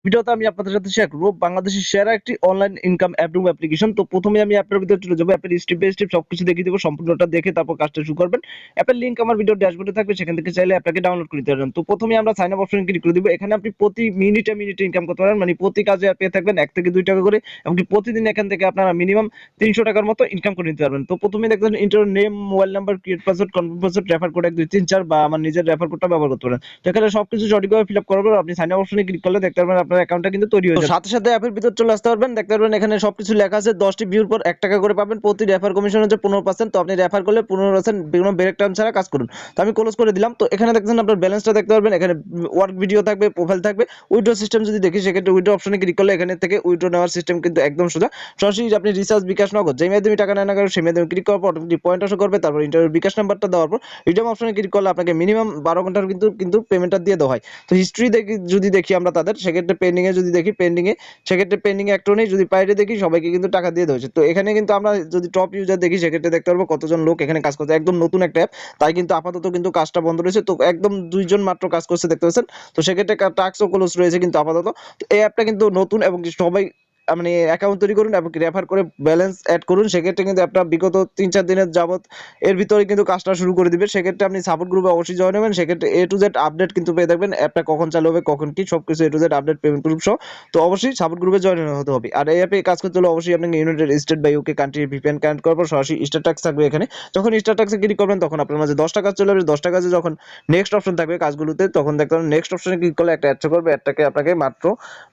ভিডিওতে আমি আপনাদের সাথে শেয়ার করব বাংলাদেশের সেরা একটি অনলাইন ইনকাম অ্যাপ এবং অ্যাপ্লিকেশন। তো প্রথমে আমি অ্যাপের ভিতরে চলে যাব। অ্যাপের স্টেপ বাই স্টেপ সবকিছু দেখিয়ে দেব। সম্পূর্ণটা দেখে তারপর কাজটা শুরু করবেন। অ্যাপের লিংক আমার ভিডিওর ড্যাশবোর্ডে থাকবে, সেখান থেকে চাইলে অ্যাপটাকে ডাউনলোড করে নিতে পারবেন। তো প্রথমে আমরা সাইন আপ অপশনে ক্লিক করে দিব। এখানে আপনি প্রতি মিনিটে মিনিটে ইনকাম করতে পারবেন, মানে প্রতি কাজে পেয়ে থাকবেন 1 থেকে 2 টাকা করে, এমনকি প্রতিদিন এখান থেকে আপনারা মিনিমাম 300 টাকার মতো ইনকাম করে নিতে পারবেন। তো প্রথমে দেখবেন inter name, mobile number, create password, confirm password, refer code 1 2 3 4 বা আমার নিজের রেফার কোডটা ব্যবহার করতে পারেন। তো এখানে সবকিছু সঠিকভাবে ফিল আপ করার পর আপনি সাইন আপ অপশনে ক্লিক করলে দেখতে পারবেন আপনার অ্যাকাউন্টটা কিন্তু তৈরি হয়ে যাবে। সাথে সাথে অ্যাপের ভিতর চলে আসতে পারবেন, দেখতে পারবেন এখানে সবকিছু লেখা আছে। 10টি ভিউর পর 1 টাকা করে পাবেন, প্রতি রেফার কমিশন হচ্ছে 15%। তো আপনি রেফার করলে 15% কোনো ব্রেক টাইম ছাড়া কাজ করুন। তো আমি ক্লোজ করে দিলাম। তো এখানে দেখছেন আপনার ব্যালেন্সটা দেখতে পারবেন, এখানে ওয়ার্ক ভিডিও থাকবে, প্রোফাইল থাকবে, উইথড্র সিস্টেম যদি দেখি সেক্ষেত্রে উইথড্র অপশনে ক্লিক করলে এখানে থেকে উইথড্র নেওয়ার সিস্টেম কিন্তু একদম সোজা। সরাসরি আপনি রিচার্জ, বিকাশ, নগদ যেই মাধ্যমে টাকা নেন না কেন সেই মাধ্যমে ক্লিক করার পর অটোমেটিক পয়েন্ট শো করবে। তারপর ইন্টারভিউ বিকাশ নাম্বারটা দেওয়ার পর রিডিম অপশনে ক্লিক করলে আপনাকে মিনিমাম 12 ঘন্টার কিন্তু পেমেন্টটা দিয়ে দেওয়া হয়। তো হিস্ট্রি দেখি যদি দেখি আমরা তাদের, সেক্ষেত্রে পেন্ডিং এ যদি দেখি সেক্ষেত্রে পেন্ডিং এ একটু নেই, যদি বাইরে দেখি সবাইকে কিন্তু টাকা দিয়ে দেওয়া হয়েছে। তো এখানে কিন্তু আমরা যদি টপ ইউজার দেখি সেক্ষেত্রে দেখতে পারবো কতজন লোক এখানে কাজ করছে। একদম নতুন একটা অ্যাপ, তাই কিন্তু আপাতত কিন্তু কাজটা বন্ধ রয়েছে। তো একদম 2 জন মাত্র কাজ করছে দেখতে পাচ্ছেন। তো সেক্ষেত্রে টাস্কও ক্লোজ রয়েছে কিন্তু আপাতত। তো এই অ্যাপটা কিন্তু নতুন এবং সবাই মানে অ্যাকাউন্ট তৈরি করুন এবং রেফার করে ব্যালেন্স অ্যাড করুন। সেক্ষেত্রে কিন্তু অ্যাপটা বিগত 3-4 দিনের যাবত এর ভিতরে কিন্তু কাজটা শুরু করে দিবে। সেক্ষেত্রে আপনি সাপোর্ট গ্রুপে অবশ্যই জয়েন হবেন। সেক্ষেত্রে এ টু জেড আপডেট কিন্তু পেয়ে থাকবেন, অ্যাপটা কখন চালু হবে, কখন কি সবকিছু A to Z update, payment proof সহ। তো অবশ্যই সাপোর্ট গ্রুপে জয়েন হতে হবে। আর এই অ্যাপে কাজ করতে হলে অবশ্যই আপনাকে ইউনাইটেড স্টেট বা ইউকে কান্ট্রি ভিপিএন কানেক্ট করার পর সরাসরি স্টার ট্যাক্স থাকবে এখানে। যখন স্টার ট্যাক্সে ক্লিক করবেন তখন আপনার মাঝে 10টা কাজ চলে আসবে। 10টা কাজে যখন নেক্সট অপশন থাকবে কাজগুলোতে, তখন দেখতে পাবেন নেক্সট অপশনে ক্লিক করলে একটা অ্যাড শো করবে। অ্যাডটাকে আপনাকে মাত্র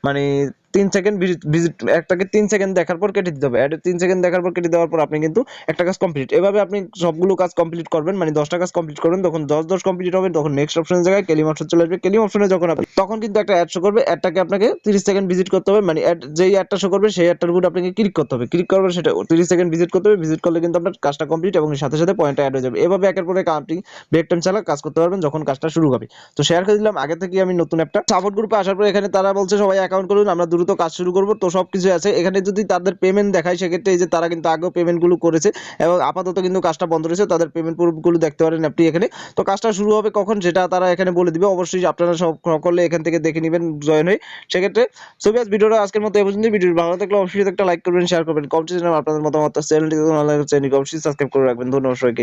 মানে 3 সেকেন্ড ভিজিট, একটাকে 3 সেকেন্ড দেখার পর কেটে দিতে হবে। অ্যাডে 3 সেকেন্ড দেখার পর কেটে দেওয়ার পর আপনি কিন্তু একটা কাজ কমপ্লিট। এভাবে আপনি সবগুলো কাজ কমপ্লিট করবেন, মানে 10টা কাজ কমপ্লিট করবেন। তখন 10 কমপ্লিট হবে, তখন নেক্সট অপশনের জায়গায় ক্লেম অপশন চলে আসবে। ক্লেম অপশনে যখন আপনি তখন কিন্তু একটা অ্যাড শো করবে। অ্যাডটাকে আপনাকে 30 সেকেন্ড ভিজিট করতে হবে, মানে অ্যাড যেই অ্যাডটা শো করবে সেই অ্যাডটার উপর আপনাকে ক্লিক করতে হবে। ক্লিক করবেন, সেটা 30 সেকেন্ড ভিজিট করতে হবে। ভিজিট করলে কিন্তু আপনার কাজটা কমপ্লিট এবং সাথে সাথে পয়েন্টটা অ্যাড হয়ে যাবে। এভাবে একের পর এক আপনি ব্রেক টাইম ছাড়া কাজ করতে পারবেন যখন কাজটা শুরু হবে। তো শেয়ার করে দিলাম আগে থেকে আমি নতুন অ্যাপটা। সাপোর্ট গ্রুপে আসার পর এখানে তারা বলছে সবাই অ্যাকাউন্ট করুন, আমরা দ্রুত কাজ শুরু করব। তো সবকিছু আছে এখানে। যদি তাদের পেমেন্ট দেখায় সেক্ষেত্রে এই যে তারা কিন্তু আগেও পেমেন্টগুলো করেছে এবং আপাতত কিন্তু কাজটা বন্ধ রয়েছে। তাদের পেমেন্ট প্রুফগুলো দেখতে পারেন আপনি এখানে। তো কাজটা শুরু হবে কখন সেটা তারা এখানে বলে দিবে। অবশ্যই আপনারা সকলে এখান থেকে দেখে নেবেন জয়েন হয়ে। সেক্ষেত্রে সো গাইস, ভিডিওটা আজকের মতো এই পর্যন্ত। ভিডিও ভালো লাগলে অবশ্যই একটা লাইক করবেন, শেয়ার করবেন, কমেন্ট আপনাদের মতামত। চ্যানেলটি অবশ্যই সাবস্ক্রাইব করে রাখবেন। ধন্যবাদ সবাইকে।